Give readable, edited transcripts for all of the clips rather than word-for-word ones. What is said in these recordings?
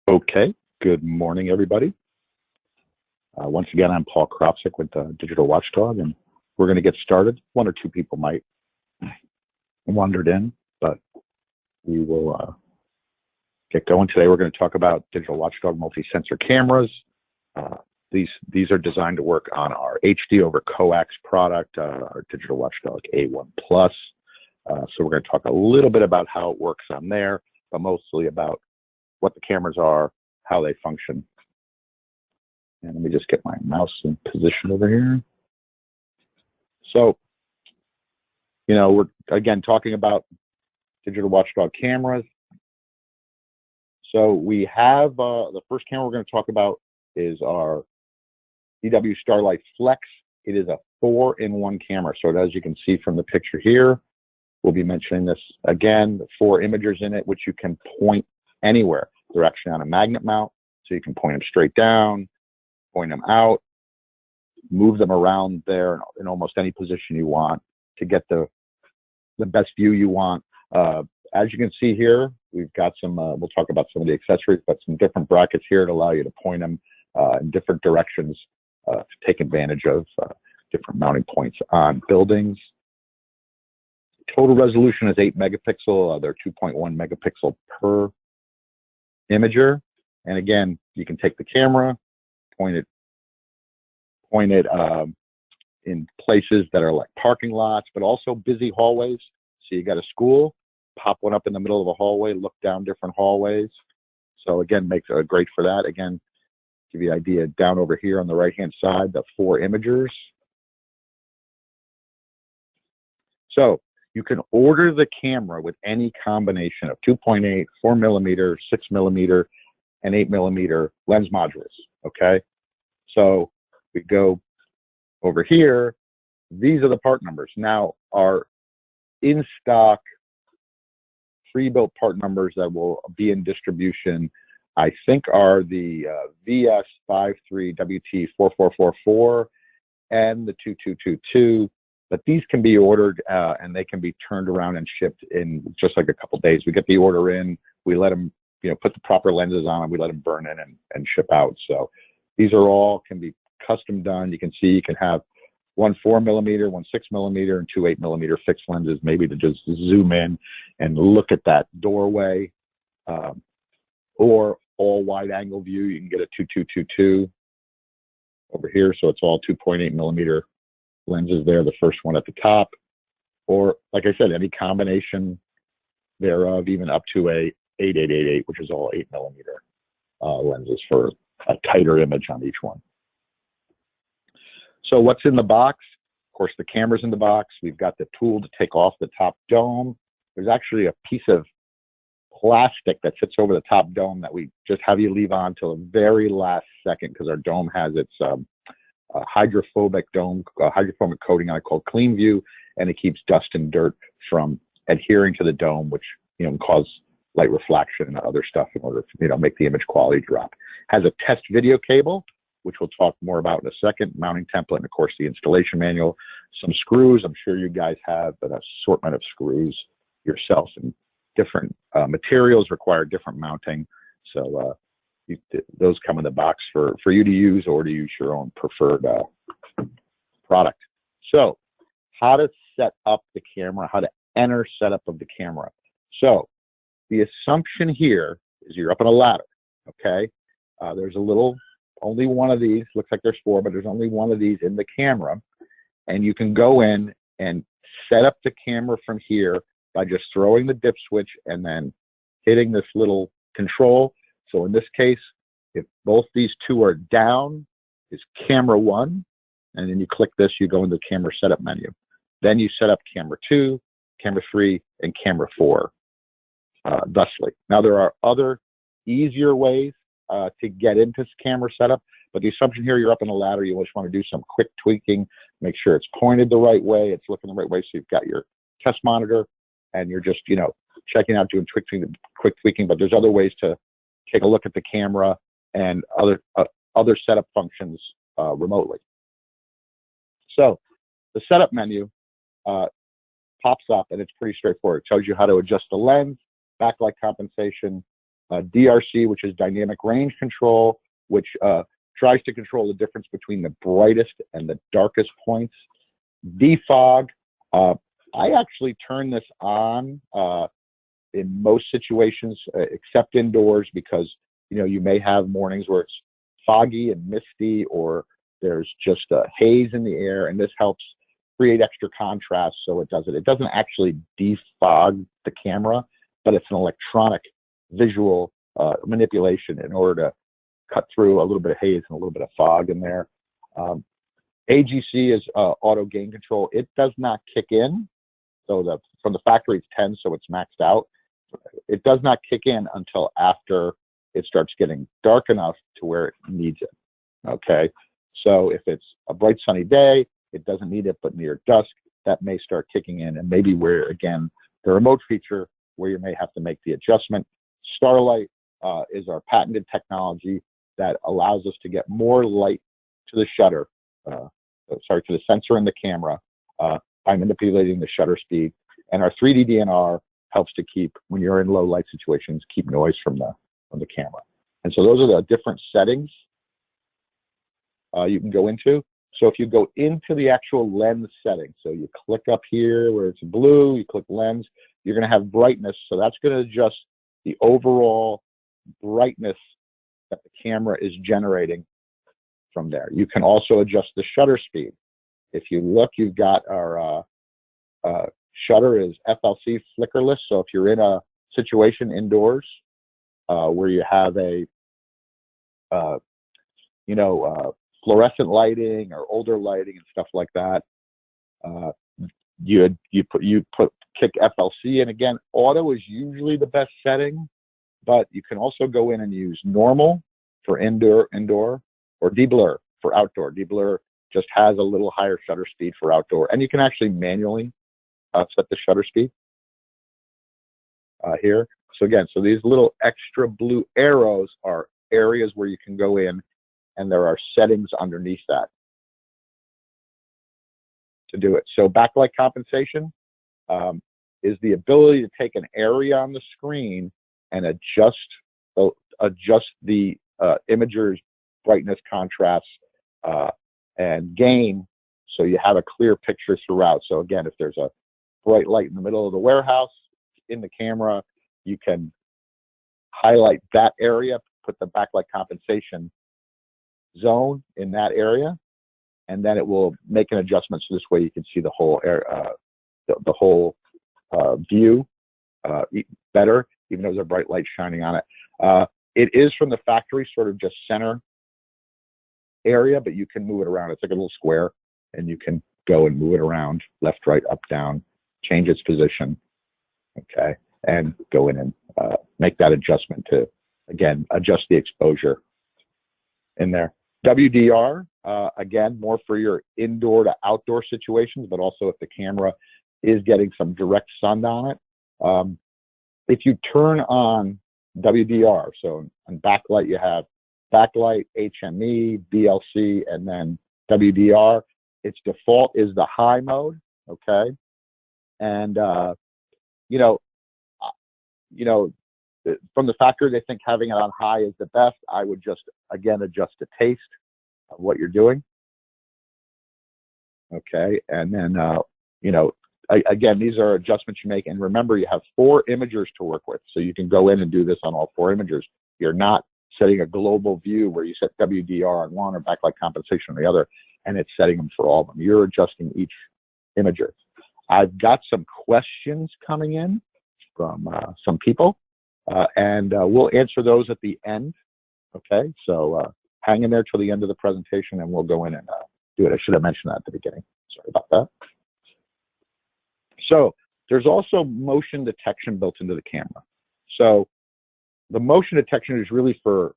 Okay, good morning, everybody. Once again, I'm Paul Krofssik with Digital Watchdog, and we're going to get started. One or two people might wandered in, but we will get going. Today, we're going to talk about Digital Watchdog multi-sensor cameras. These are designed to work on our HD over coax product, our Digital Watchdog A1 Plus. So we're going to talk a little bit about how it works on there, but mostly about what the cameras are, how they function. And let me just get my mouse in position over here. So, we're again talking about Digital Watchdog cameras. So we have the first camera we're going to talk about is our DW Starlight Flex. It is a 4-in-1 camera. So as you can see from the picture here, we'll be mentioning this again, the 4 imagers in it, which you can point anywhere. They're actually on a magnet mount, so you can point them straight down, point them out, move them around there in almost any position you want to get the best view you want. As you can see here, we've got some, we'll talk about some of the accessories, but some different brackets here to allow you to point them in different directions to take advantage of different mounting points on buildings. Total resolution is 8 megapixel. They're 2.1 megapixel per imager. And again, you can take the camera, point it in places that are like parking lots, but also busy hallways. So you got a school, pop one up in the middle of a hallway, look down different hallways. So again, makes it great for that. Again, give you an idea down over here on the right-hand side, the 4 imagers. So you can order the camera with any combination of 2.8, 4 millimeter, 6 millimeter, and 8 millimeter lens modules, okay? So we go over here. These are the part numbers. Now, our in-stock pre-built part numbers that will be in distribution, I think, are the VS53WT4444 and the 2222. But these can be ordered and they can be turned around and shipped in just like a couple days. We get the order in, we let them, put the proper lenses on them, we let them burn in and ship out. So these are all can be custom done. You can see you can have one 4 millimeter, one 6 millimeter, and 2 8 millimeter fixed lenses, maybe to just zoom in and look at that doorway, or all wide angle view. You can get a 2222 over here. So it's all 2.8 millimeter lenses there, the first one at the top, or like I said, any combination thereof, even up to a 8888, which is all 8 millimeter lenses for a tighter image on each one. So what's in the box? Of course, the camera's in the box. We've got the tool to take off the top dome. There's actually a piece of plastic that sits over the top dome that we just have you leave on till the very last second, because our dome has its hydrophobic hydrophobic coating on it called Clean View, and it keeps dust and dirt from adhering to the dome, which can cause light reflection and other stuff in order to make the image quality drop. Has a test video cable, which we'll talk more about in a second, mounting template, and of course the installation manual. Some screws. I'm sure you guys have an assortment of screws yourself, and different materials require different mounting. So those come in the box for you to use, or to use your own preferred product. So how to set up the camera, how to enter setup of the camera. So the assumption here is you're up on a ladder, okay? There's only one of these, looks like there's 4, but there's only one of these in the camera. And you can go in and set up the camera from here by just throwing the dip switch and then hitting this little control. So in this case, if both these two are down, is camera 1, and then you click this, you go into the camera setup menu. Then you set up camera 2, camera 3, and camera 4, thusly. Now there are other easier ways to get into camera setup, but the assumption here, you're up on a ladder, you just want to do some quick tweaking, make sure it's pointed the right way, it's looking the right way, so you've got your test monitor, and you're just, checking out, doing quick tweaking, but there's other ways to take a look at the camera and other setup functions remotely. So the setup menu pops up, and it's pretty straightforward. It tells you how to adjust the lens, backlight compensation, DRC, which is dynamic range control, which tries to control the difference between the brightest and the darkest points. Defog, I actually turn this on in most situations, except indoors, because you may have mornings where it's foggy and misty, or there's just a haze in the air, and this helps create extra contrast. So it doesn't actually defog the camera, but it's an electronic visual manipulation in order to cut through a little bit of haze and a little bit of fog in there. AGC is auto gain control. It does not kick in. So from the factory, it's 10, so it's maxed out. It does not kick in until after it starts getting dark enough to where it needs it. Okay, so if it's a bright sunny day, it doesn't need it, but near dusk, that may start kicking in, and maybe where, again, the remote feature where you may have to make the adjustment. Starlight is our patented technology that allows us to get more light to the shutter, to the sensor in the camera by manipulating the shutter speed. And our 3D DNR helps to keep, when you're in low light situations, keep noise from the camera. And so those are the different settings you can go into. So if you go into the actual lens setting, so you click up here where it's blue, you click lens, you're going to have brightness. So that's going to adjust the overall brightness that the camera is generating from there. You can also adjust the shutter speed. If you look, you've got our shutter is FLC flickerless. So if you're in a situation indoors where you have a fluorescent lighting or older lighting and stuff like that, you kick FLC in. Again, auto is usually the best setting, but you can also go in and use normal for indoor, or deblur for outdoor. Deblur just has a little higher shutter speed for outdoor, and you can actually manually set the shutter speed here. So again, so these little extra blue arrows are areas where you can go in, and there are settings underneath that to do it. So backlight compensation is the ability to take an area on the screen and adjust the imager's brightness, contrast, and gain, so you have a clear picture throughout. So again, if there's a bright light in the middle of the warehouse in the camera, you can highlight that area, put the backlight compensation zone in that area, and then it will make an adjustment so this way you can see the whole the whole view better, even though there's a bright light shining on it. It is from the factory sort of just center area, but you can move it around. It's like a little square, and you can go and move it around left, right, up, down, change its position, okay, and go in and make that adjustment to, again, adjust the exposure in there. WDR, again, more for your indoor to outdoor situations, but also if the camera is getting some direct sun on it. If you turn on WDR, so on backlight you have backlight, HME, BLC, and then WDR. Its default is the high mode, okay? And from the factory, they think having it on high is the best. I would just, again, adjust the taste of what you're doing. Okay, and then, again, these are adjustments you make. And remember, you have 4 imagers to work with. So you can go in and do this on all 4 imagers. You're not setting a global view where you set WDR on one or backlight compensation on the other, and it's setting them for all of them. You're adjusting each imager. I've got some questions coming in from some people, and we'll answer those at the end. Okay, so hang in there till the end of the presentation, and we'll go in and do it. I should have mentioned that at the beginning. Sorry about that. So there's also motion detection built into the camera. So the motion detection is really for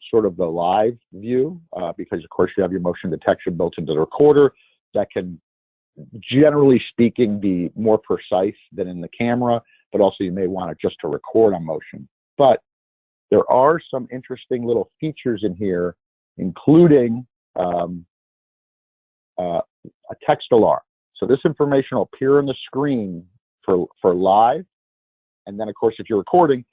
sort of the live view, because of course you have your motion detection built into the recorder that can, generally speaking, be more precise than in the camera, but also you may want it just to record on motion. But there are some interesting little features in here, including a text alarm. So this information will appear on the screen for live, and then of course if you're recording,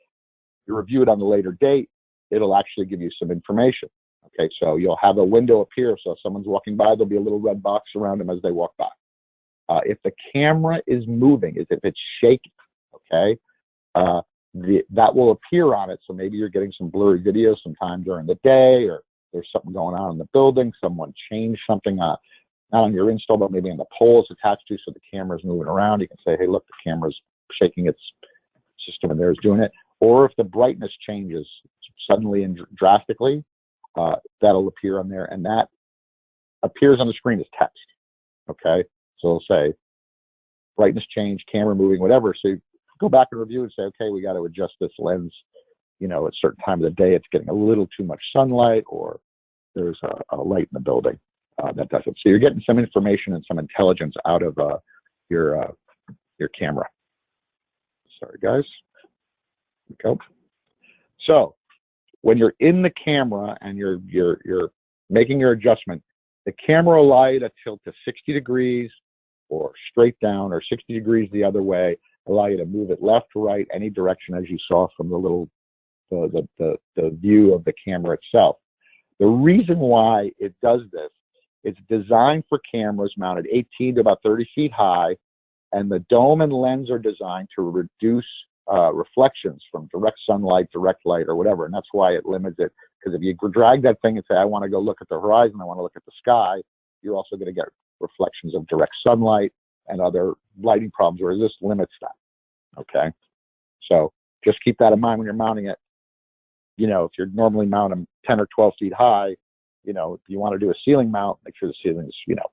You review it on the later date, it'll actually give you some information. Okay, so you'll have a window appear. So if someone's walking by, there'll be a little red box around them as they walk by. If the camera is moving, if it's shaking, okay, that will appear on it. So maybe you're getting some blurry video sometime during the day, or there's something going on in the building. Someone changed something, not on your install, but maybe on the poles attached to, so the camera's moving around. You can say, hey, look, the camera's shaking its system and there's doing it. Or if the brightness changes suddenly and drastically, that'll appear on there, and that appears on the screen as text. Okay, so it'll say brightness change, camera moving, whatever. So you go back and review and say, okay, we got to adjust this lens. You know, at a certain time of the day, it's getting a little too much sunlight, or there's a light in the building that does it. So you're getting some information and some intelligence out of your camera. Sorry, guys. Go. So when you're in the camera and you're making your adjustment, the camera will allow you to tilt to 60 degrees or straight down, or 60 degrees the other way, allow you to move it left to right, any direction, as you saw from the little the view of the camera itself. The reason why it does this, it's designed for cameras mounted 18 to about 30 feet high, and the dome and lens are designed to reduce reflections from direct sunlight, direct light, or whatever, and that's why it limits it. Because if you drag that thing and say, I want to go look at the horizon, I want to look at the sky, you're also going to get reflections of direct sunlight and other lighting problems, where this limits that. Okay, so just keep that in mind when you're mounting it. You know, if you're normally mounting 10 or 12 feet high, you know, if you want to do a ceiling mount, make sure the ceiling is, you know,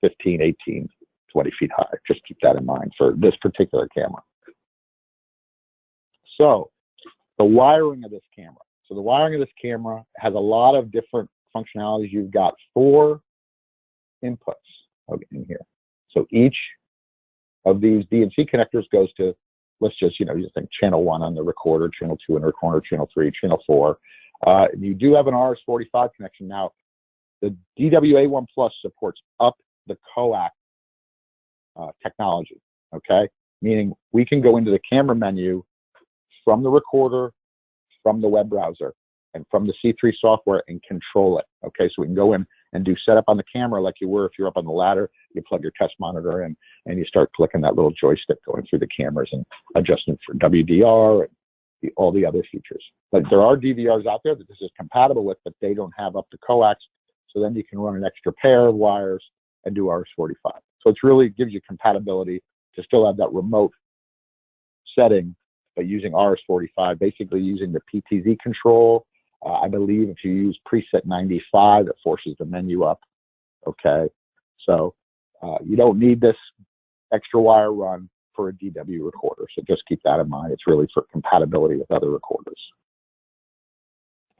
15, 18, 20 feet high. Just keep that in mind for this particular camera. So the wiring of this camera. So the wiring of this camera has a lot of different functionalities. You've got 4 inputs in here. So each of these DNC connectors goes to, let's just, you know, you think channel 1 on the recorder, channel 2 in the recorder, channel 3, channel 4. You do have an RS-45 connection. Now, the DWA1 Plus supports up the coax technology, okay? Meaning we can go into the camera menu from the recorder, from the web browser, and from the C3 software and control it, okay? So we can go in and do setup on the camera like you were if you're up on the ladder. You plug your test monitor in, and you start clicking that little joystick going through the cameras and adjusting for WDR and all the other features. But there are DVRs out there that this is compatible with, but they don't have up the coax. So then you can run an extra pair of wires and do RS-45. So it really gives you compatibility to still have that remote setting, but using RS-45, basically using the PTZ control. I believe if you use preset 95, it forces the menu up. Okay, so you don't need this extra wire run for a DW recorder. So just keep that in mind. It's really for compatibility with other recorders.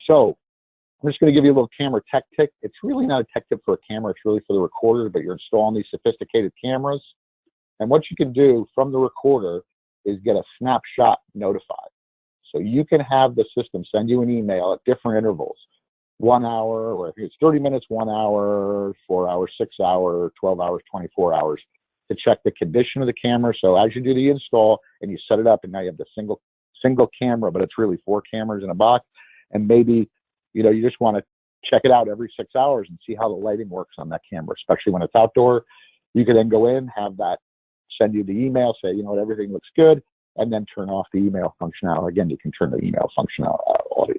So I'm just going to give you a little camera tech tip. It's really not a tech tip for a camera. It's really for the recorder, but you're installing these sophisticated cameras. And what you can do from the recorder is get a snapshot notified. So you can have the system send you an email at different intervals, 1 hour, or if it's 30 minutes, 1 hour, 4 hours, 6 hours, 12 hours, 24 hours, to check the condition of the camera. So as you do the install and you set it up, and now you have the single camera, but it's really 4 cameras in a box, and maybe, you know, you just want to check it out every 6 hours and see how the lighting works on that camera, especially when it's outdoor. You can then go in, have that send you the email, say, you know what, everything looks good, and then turn off the email functionality. Again, you can turn the email functionality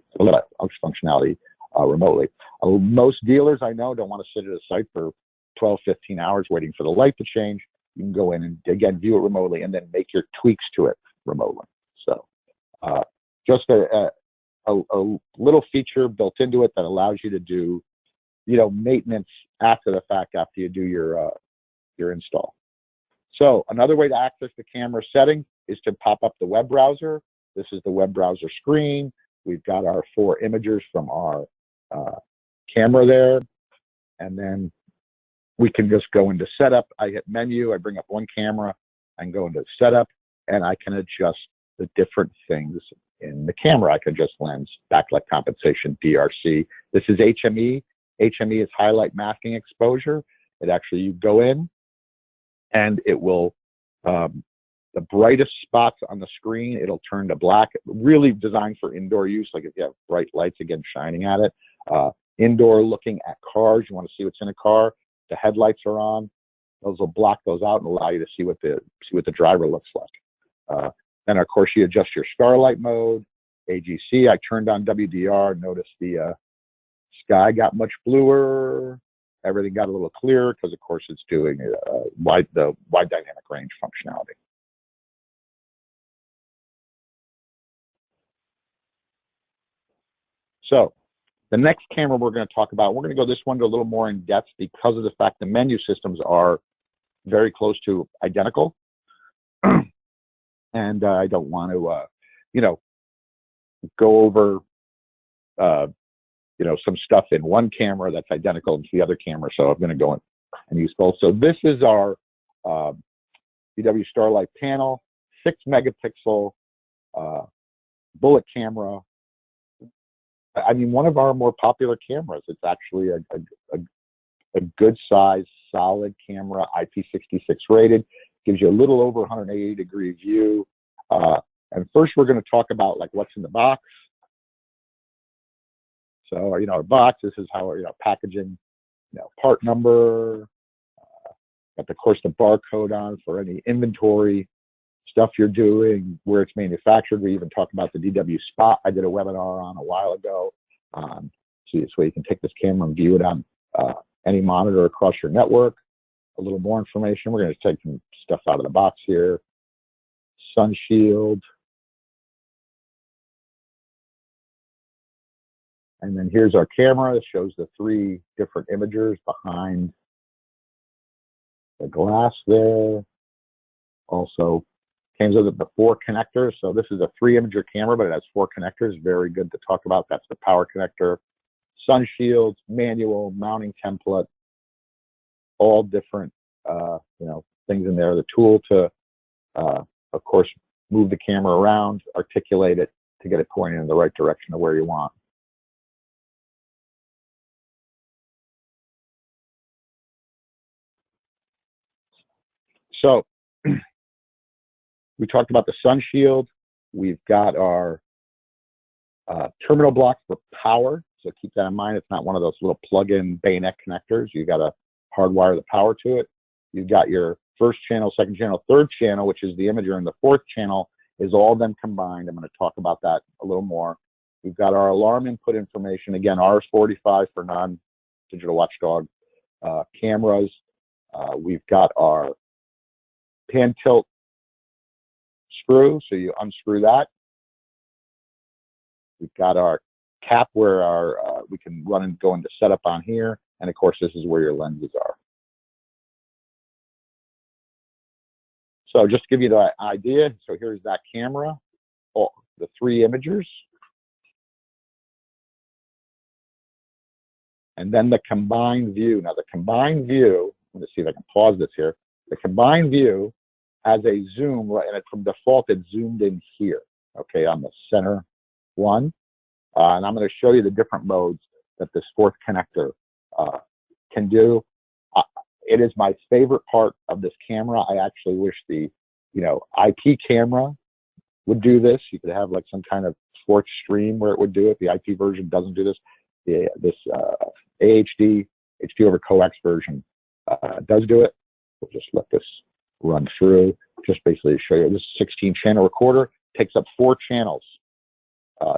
remotely. Most dealers I know don't want to sit at a site for 12, 15 hours waiting for the light to change. You can go in and, again, view it remotely and then make your tweaks to it remotely. So just a little feature built into it that allows you to do, you know, maintenance after the fact, after you do your install. So another way to access the camera setting is to pop up the web browser. This is the web browser screen. We've got our 4 imagers from our camera there. And then we can just go into setup. I hit menu, I bring up one camera and go into setup, and I can adjust the different things in the camera. I can adjust lens, backlight compensation, DRC. This is HME. HME is highlight masking exposure. It actually, you go in and it will the brightest spots on the screen, it'll turn to black. Really designed for indoor use, like if you have bright lights, again, shining at it. Indoor looking at cars, you want to see what's in a car. The headlights are on. Those will block those out and allow you to see what the driver looks like. Then, of course, you adjust your Starlight mode. AGC, I turned on WDR. Notice the sky got much bluer. Everything got a little clearer because, of course, it's doing the wide dynamic range functionality. So the next camera we're going to talk about, we're going to go this one to a little more in depth because of the fact the menu systems are very close to identical. And I don't want to, go over, some stuff in one camera that's identical to the other camera. So I'm going to go in and use both. So this is our VW Starlight panel, 6 megapixel bullet camera. I mean, one of our more popular cameras. It's actually a good size, solid camera, IP66 rated. Gives you a little over 180-degree view. And first, we're going to talk about like what's in the box. So, our box. This is how packaging. Part number. Got of course the barcode on for any inventory stuff you're doing, where it's manufactured. We even talked about the DW Spot. I did a webinar on a while ago. So this way you can take this camera and view it on any monitor across your network. A little more information. We're going to take some stuff out of the box here. Sun shield. And then here's our camera. It shows the 3 different imagers behind the glass there. Also came with the 4 connectors. So this is a 3-imager camera, but it has 4 connectors. Very good to talk about. That's the power connector, sun shields, manual, mounting template, all different things in there. The tool to, of course, move the camera around, articulate it to get it pointing in the right direction of where you want. So we talked about the sun shield. We've got our terminal block for power. So keep that in mind. It's not one of those little plug-in bayonet connectors. You got to hardwire the power to it. You've got your first channel, second channel, third channel, which is the imager, and the 4th channel is all them combined. I'm going to talk about that a little more. We've got our alarm input information. Again, RS-45 for non-digital watchdog cameras. We've got our pan tilt screw, so you unscrew that. We've got our cap where we can run and go into setup on here, and of course this is where your lenses are. So just to give you the idea, so here's that camera, the 3 imagers, and then the combined view. Now the combined view, let's see if I can pause this here. The combined view has a zoom, and from default it's zoomed in here, okay, on the center one. And I'm going to show you the different modes that this 4th connector can do. It is my favorite part of this camera. I actually wish the IP camera would do this. You could have like some kind of sports stream where it would do it. The IP version doesn't do this. This AHD, HD over coax version does do it. We'll just let this run through. Just basically to show you, this is a 16-channel recorder. Takes up 4 channels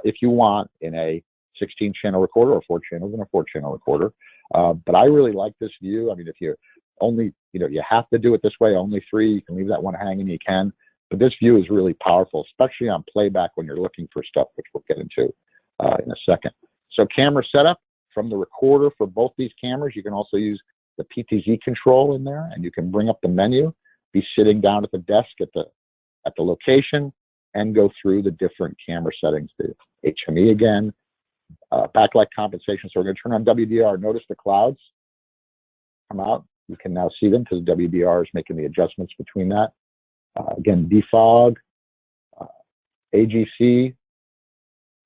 if you want in a 16-channel recorder, or 4 channels in a 4-channel recorder. But I really like this view. I mean, if you only, you have to do it this way, only 3, you can leave that one hanging, you can. But this view is really powerful, especially on playback when you're looking for stuff, which we'll get into in a second. So camera setup from the recorder for both these cameras. You can also use the PTZ control in there, and you can bring up the menu, be sitting down at the desk at the location, and go through the different camera settings. The HME again, backlight compensation. So we're going to turn on WDR. Notice the clouds come out. You can now see them because WDR is making the adjustments between that. Again, defog, AGC,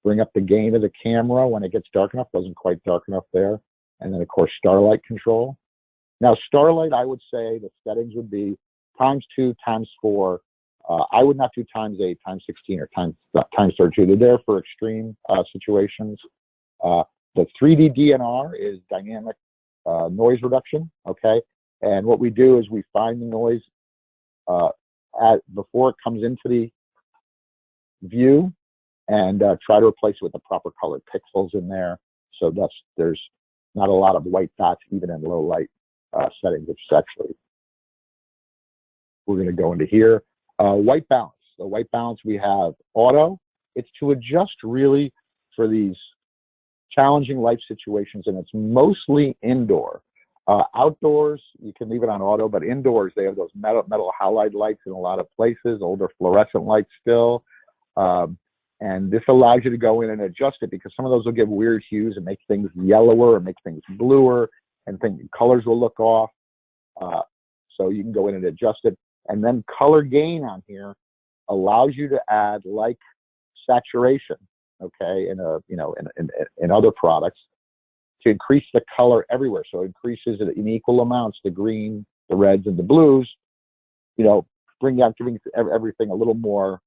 bring up the gain of the camera when it gets dark enough. Wasn't quite dark enough there. And then, of course, Starlight control. Now, Starlight, I would say the settings would be ×2 ×4 I would not do ×8, ×16, or ×32. They're there for extreme situations. The 3D DNR is dynamic noise reduction, okay? And what we do is we find the noise before it comes into the view and try to replace it with the proper colored pixels in there. So thus there's not a lot of white dots even in low light settings, which is actually, we're going to go into here. White balance. The white balance, we have auto. It's to adjust really for these challenging life situations, and it's mostly indoor. Outdoors, you can leave it on auto, but indoors, they have those metal halide lights in a lot of places, older fluorescent lights still. And this allows you to go in and adjust it, because some of those will give weird hues and make things yellower or make things bluer, and colors will look off. So you can go in and adjust it. And then color gain on here allows you to add like saturation, okay, in other products, to increase the color everywhere. So it increases it in equal amounts, the green, the reds, and the blues, giving everything a little more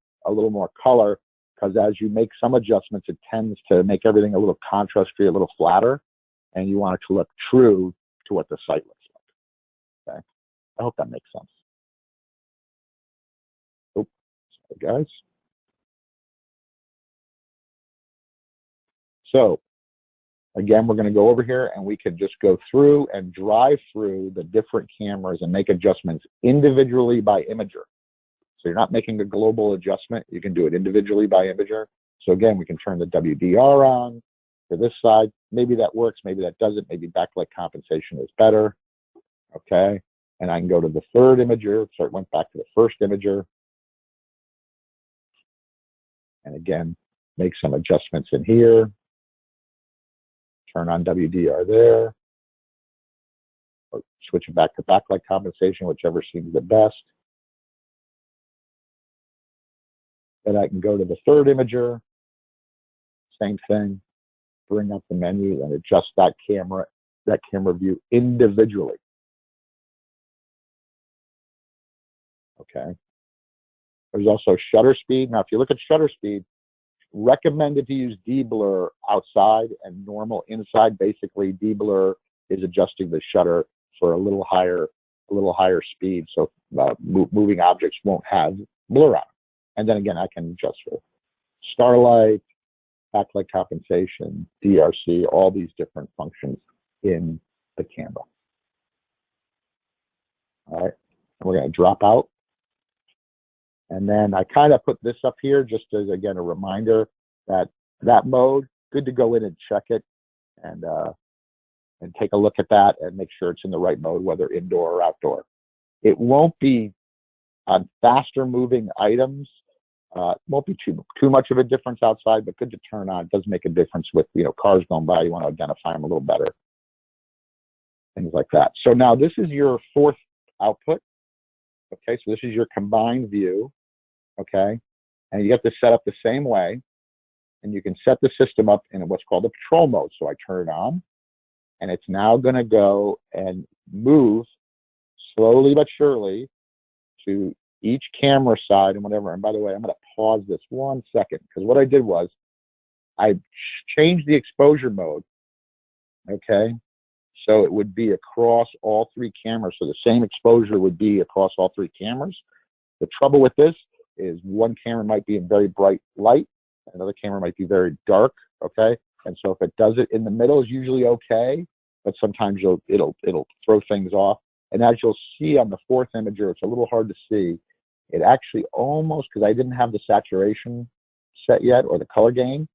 color, because as you make some adjustments, it tends to make everything a little contrast-free, a little flatter, and you want it to look true to what the site looks like. Okay, I hope that makes sense. Oh, sorry guys. So again, we're going to go over here and we can just go through and drive through the different cameras and make adjustments individually by imager. So you're not making a global adjustment. You can do it individually by imager. So again, we can turn the WDR on for this side. Maybe that works, maybe that doesn't. Maybe backlight compensation is better. Okay, and I can go to the third imager. So it went back to the first imager. And again, make some adjustments in here. Turn on WDR there. Or switch it back to backlight compensation, whichever seems the best. Then I can go to the third imager. Same thing. Bring up the menu and adjust that camera view individually. Okay. There's also shutter speed. Now, if you look at shutter speed, recommended to use deblur outside and normal inside. Basically, deblur is adjusting the shutter for a little higher speed, so moving objects won't have blur on. And then again, I can adjust for Starlight, backlight compensation, DRC, all these different functions in the camera. All right, and we're going to drop out. And then I kind of put this up here just as, again, a reminder that that mode, good to go in and check it and take a look at that and make sure it's in the right mode, whether indoor or outdoor. It won't be on faster moving items. Won't be too much of a difference outside, but good to turn on. It does make a difference with cars going by. You want to identify them a little better, things like that. So now this is your fourth output. Okay, so this is your combined view. Okay, and you have to set up the same way, and you can set the system up in what's called a patrol mode. So I turn it on, and it's now going to go and move slowly but surely to each camera side and whatever. And by the way, I'm going to pause this 1 second, because what I did was I changed the exposure mode. Okay, so it would be across all three cameras. So the same exposure would be across all three cameras. The trouble with this is one camera might be in very bright light, another camera might be very dark, okay? And so if it does it in the middle, is usually okay, but sometimes it'll throw things off. And as you'll see on the fourth imager, it's a little hard to see. It actually almost, because I didn't have the saturation set yet, or the color gain,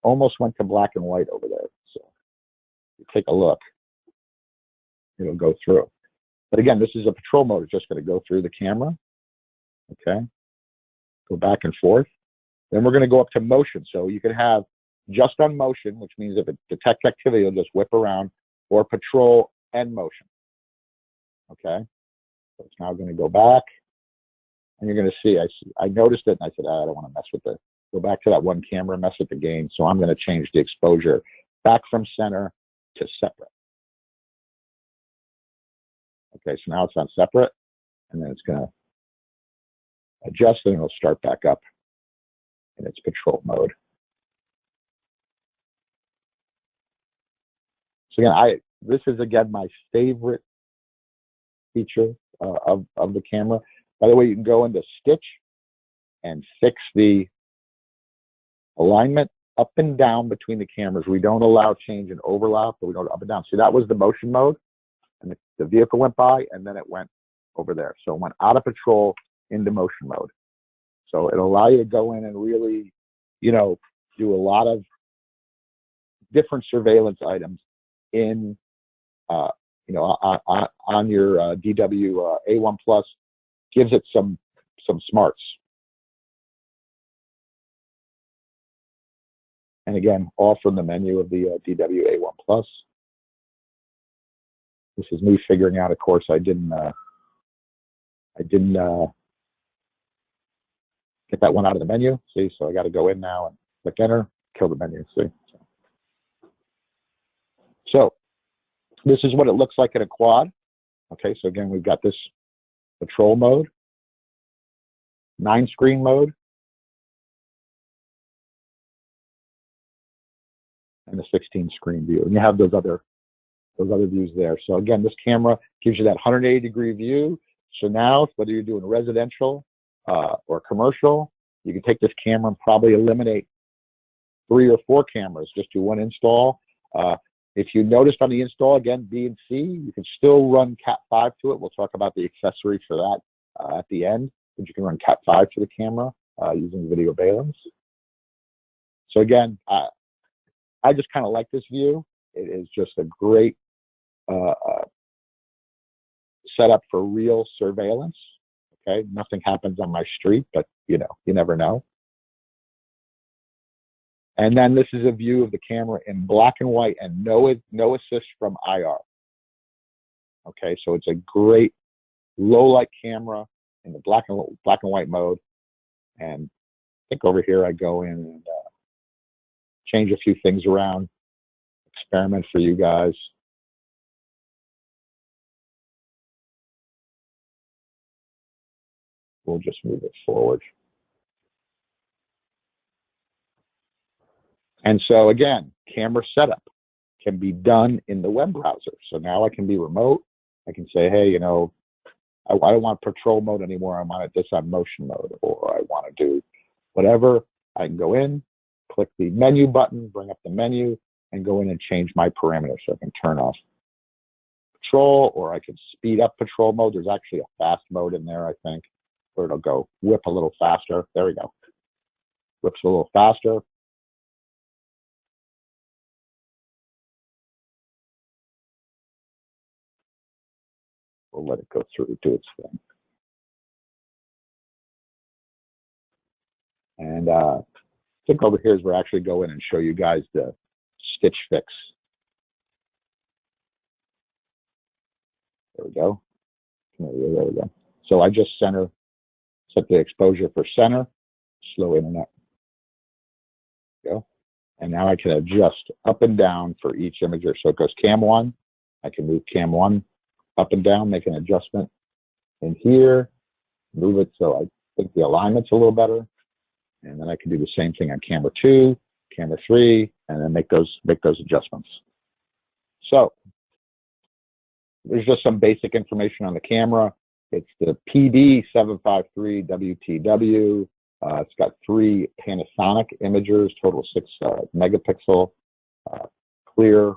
almost went to black and white over there. So you take a look, it'll go through. But again, this is a patrol mode. It's just going to go through the camera, okay? Go back and forth. Then we're going to go up to motion. So you can have just on motion, which means if it detects activity, it'll just whip around, or patrol and motion. Okay. So it's now going to go back, and you're going to see, I noticed it, and I said, I don't want to mess with it. Go back to that one camera, mess with the gain. So I'm going to change the exposure back from center to separate. Okay. So now it's on separate, and then it's going to adjust, and it'll start back up in its patrol mode. So again, this is again my favorite feature of the camera. By the way, you can go into Stitch and fix the alignment up and down between the cameras. We don't allow change and overlap, but we go up and down. See, that was the motion mode, and the vehicle went by, and then it went over there. So it went out of patrol into motion mode. So it'll allow you to go in and really, you know, do a lot of different surveillance items in, you know, on your DW A1 Plus. Gives it some smarts. And again, all from the menu of the DW A1 Plus. This is me figuring out. Of course, I didn't get that one out of the menu. See, so I got to go in now and click enter, kill the menu. See. So this is what it looks like in a quad. Okay, so again, we've got this patrol mode, 9-screen mode, and the 16-screen view. And you have those other views there. So again, this camera gives you that 180-degree view. So now, whether you're doing residential or commercial, you can take this camera and probably eliminate 3 or 4 cameras, just do one install. If you noticed on the install, again, B and C, you can still run Cat5 to it. We'll talk about the accessory for that at the end, but you can run Cat5 to the camera using video baluns. So again, I just kind of like this view. It is just a great setup for real surveillance. Okay, nothing happens on my street, but you know, you never know. And then this is a view of the camera in black and white and no assist from IR. Okay, so it's a great low light camera in the black and white mode. And I think over here I go in and change a few things around, experiment for you guys. We'll just move it forward. And so again, camera setup can be done in the web browser. So now I can be remote. I can say, hey, you know, I don't want patrol mode anymore. I want this on motion mode, or I want to do whatever. I can go in, click the menu button, bring up the menu, and go in and change my parameters. So I can turn off patrol, or I can speed up patrol mode. There's actually a fast mode in there, I think, where it'll go whip a little faster. There we go. Whips a little faster. We'll let it go through, do its thing. And I think over here is where I actually go in and show you guys the stitch fix. There we go. There we go. So I just set the exposure for center, slow internet. There we go. And now I can adjust up and down for each imager. So it goes cam 1. I can move cam 1 up and down, make an adjustment in here, move it so I think the alignment's a little better. And then I can do the same thing on camera 2, camera 3, and then make those adjustments. So there's just some basic information on the camera. It's the PD753WTW. It's got 3 Panasonic imagers, total 6 megapixel, clear,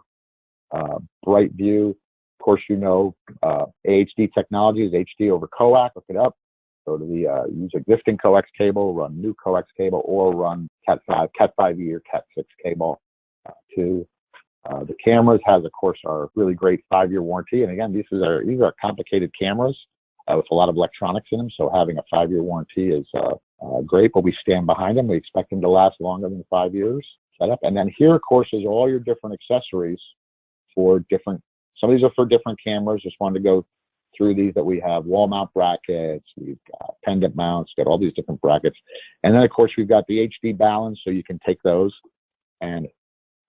bright view. Of course, you know, AHD technology is HD over coax. Look it up. Go to the use existing coax cable, run new coax cable, or run Cat5, Cat5e or Cat6 cable to the cameras. Has, of course, our really great 5-year warranty. And again, these are complicated cameras with a lot of electronics in them. So having a 5-year warranty is great, but we stand behind them. We expect them to last longer than 5 years. Setup. And then here, of course, is all your different accessories for different. Some of these are for different cameras. Just wanted to go through these that we have. Wall mount brackets, we've got pendant mounts, got all these different brackets. And then, of course, we've got the HD balance, so you can take those and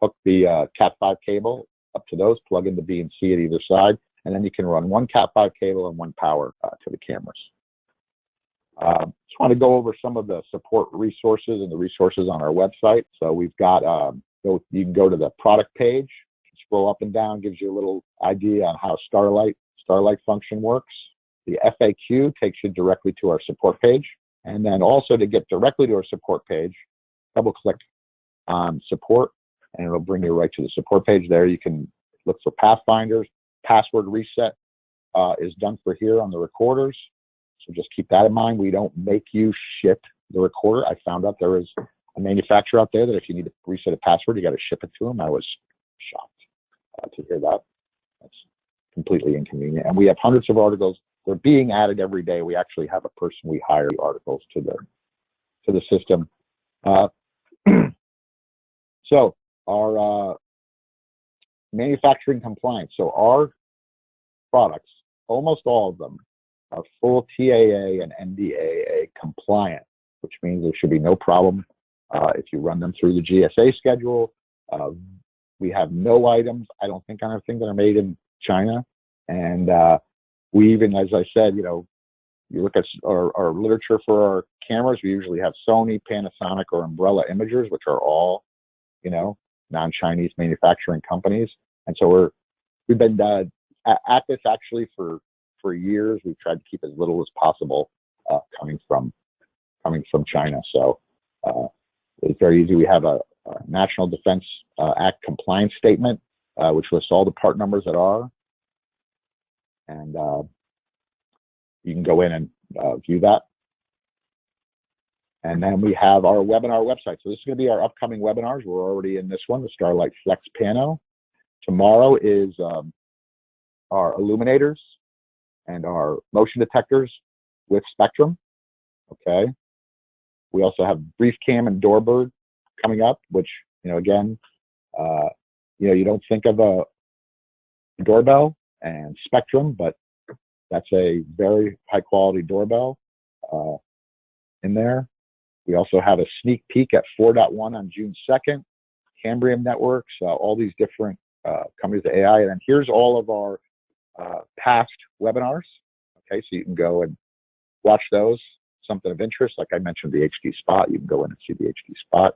hook the Cat5 cable up to those, plug in the B and C at either side, and then you can run one Cat5 cable and one power to the cameras. Just want to go over some of the support resources and the resources on our website. So we've got, you can go to the product page, scroll up and down, gives you a little idea on how Starlight function works. The FAQ takes you directly to our support page. And then also to get directly to our support page, double click on support and it'll bring you right to the support page. There you can look for pathfinders. Password reset is done for here on the recorders. So just keep that in mind. We don't make you ship the recorder. I found out there is a manufacturer out there that if you need to reset a password, you got to ship it to them. I was shocked to hear that. That's completely inconvenient. And we have hundreds of articles. They're being added every day. We actually have a person we hire articles to the system. So our manufacturing compliance. So our products, almost all of them, are full TAA and NDAA compliant, which means there should be no problem if you run them through the GSA schedule. We have no items, I don't think, on our thing that are made in China. And we even, as I said, you look at our literature for our cameras, we usually have Sony, Panasonic, or Umbrella Imagers, which are all, non-Chinese manufacturing companies. And so we've been at this actually for years. We've tried to keep as little as possible coming from China. So it's very easy. We have a National Defense Act compliance statement, which lists all the part numbers that are, and you can go in and view that. And then we have our webinar website. So this is going to be our upcoming webinars. We're already in this one, the Starlight Flex Pano. Tomorrow is our illuminators and our motion detectors with spectrum. Okay. We also have brief cam and doorbird coming up, which, again, you don't think of a doorbell and spectrum, but that's a very high quality doorbell in there. We also have a sneak peek at 4.1 on June 2nd, Cambrium Networks, all these different companies, the AI. And then here's all of our past webinars. Okay, so you can go and watch those. Something of interest, like I mentioned, the HD spot. You can go in and see the HD spot.